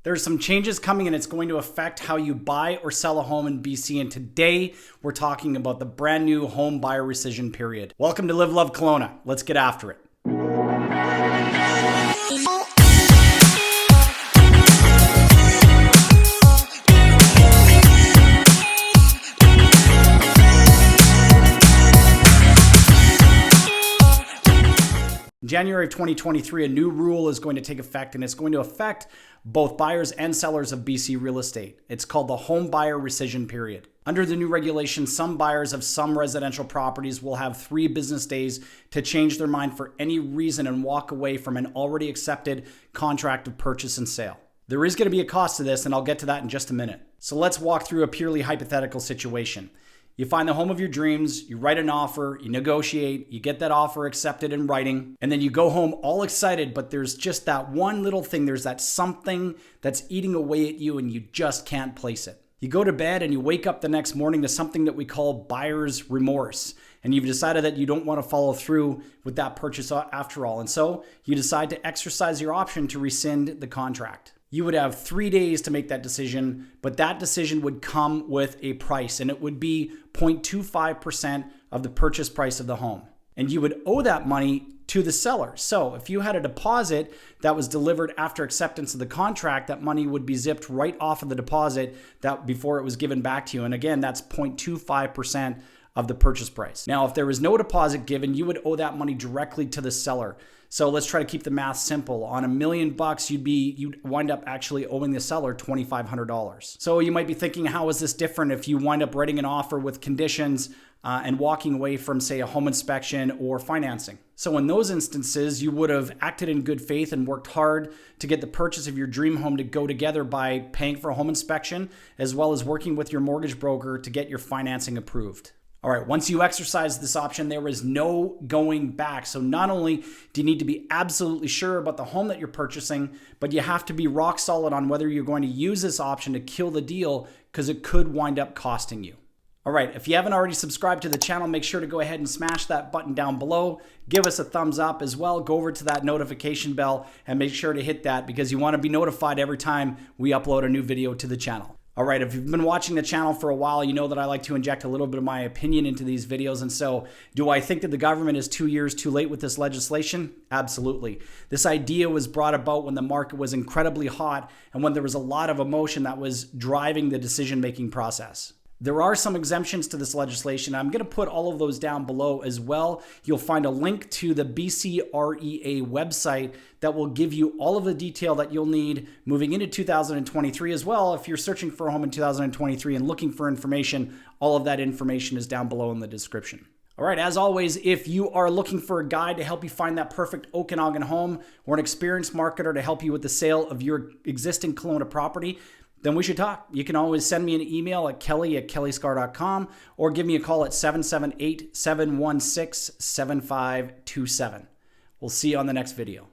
There's some changes coming and it's going to affect how you buy or sell a home in BC. And today we're talking about the brand new home buyer rescission period. Welcome to Live Love Kelowna. Let's get after it. In January of 2023, a new rule is going to take effect, and it's going to affect both buyers and sellers of BC real estate. It's called the Home Buyer Rescission Period. Under the new regulation, some buyers of some residential properties will have 3 business days to change their mind for any reason and walk away from an already accepted contract of purchase and sale. There is going to be a cost to this, and I'll get to that in just a minute. So let's walk through a purely hypothetical situation. You find the home of your dreams, you write an offer, you negotiate, you get that offer accepted in writing, and then you go home all excited, but there's just that one little thing, there's that something that's eating away at you and you just can't place it. You go to bed and you wake up the next morning to something that we call buyer's remorse, and you've decided that you don't want to follow through with that purchase after all, and so you decide to exercise your option to rescind the contract. You would have 3 days to make that decision, but that decision would come with a price, and it would be 0.25% of the purchase price of the home. And you would owe that money to the seller. So if you had a deposit that was delivered after acceptance of the contract, that money would be zipped right off of the deposit that before it was given back to you. And again, that's 0.25% of the purchase price. Now, if there was no deposit given, you would owe that money directly to the seller. So let's try to keep the math simple. On $1 million, you'd wind up actually owing the seller $2,500. So you might be thinking, how is this different if you wind up writing an offer with conditions and walking away from, say, a home inspection or financing? So in those instances, you would have acted in good faith and worked hard to get the purchase of your dream home to go together by paying for a home inspection, as well as working with your mortgage broker to get your financing approved. All right, once you exercise this option, there is no going back. So not only do you need to be absolutely sure about the home that you're purchasing, but you have to be rock solid on whether you're going to use this option to kill the deal, because it could wind up costing you. All right, if you haven't already subscribed to the channel, make sure to go ahead and smash that button down below. Give us a thumbs up as well. Go over to that notification bell and make sure to hit that, because you want to be notified every time we upload a new video to the channel. All right, if you've been watching the channel for a while, you know that I like to inject a little bit of my opinion into these videos. And so, do I think that the government is 2 years too late with this legislation? Absolutely. This idea was brought about when the market was incredibly hot and when there was a lot of emotion that was driving the decision-making process. There are some exemptions to this legislation. I'm going to put all of those down below as well. You'll find a link to the BC REA website that will give you all of the detail that you'll need moving into 2023 as well. If you're searching for a home in 2023 and looking for information, all of that information is down below in the description. All right, as always, if you are looking for a guide to help you find that perfect Okanagan home, or an experienced marketer to help you with the sale of your existing Kelowna property, then we should talk. You can always send me an email at kelly@kellyscar.com or give me a call at 778-716-7527. We'll see you on the next video.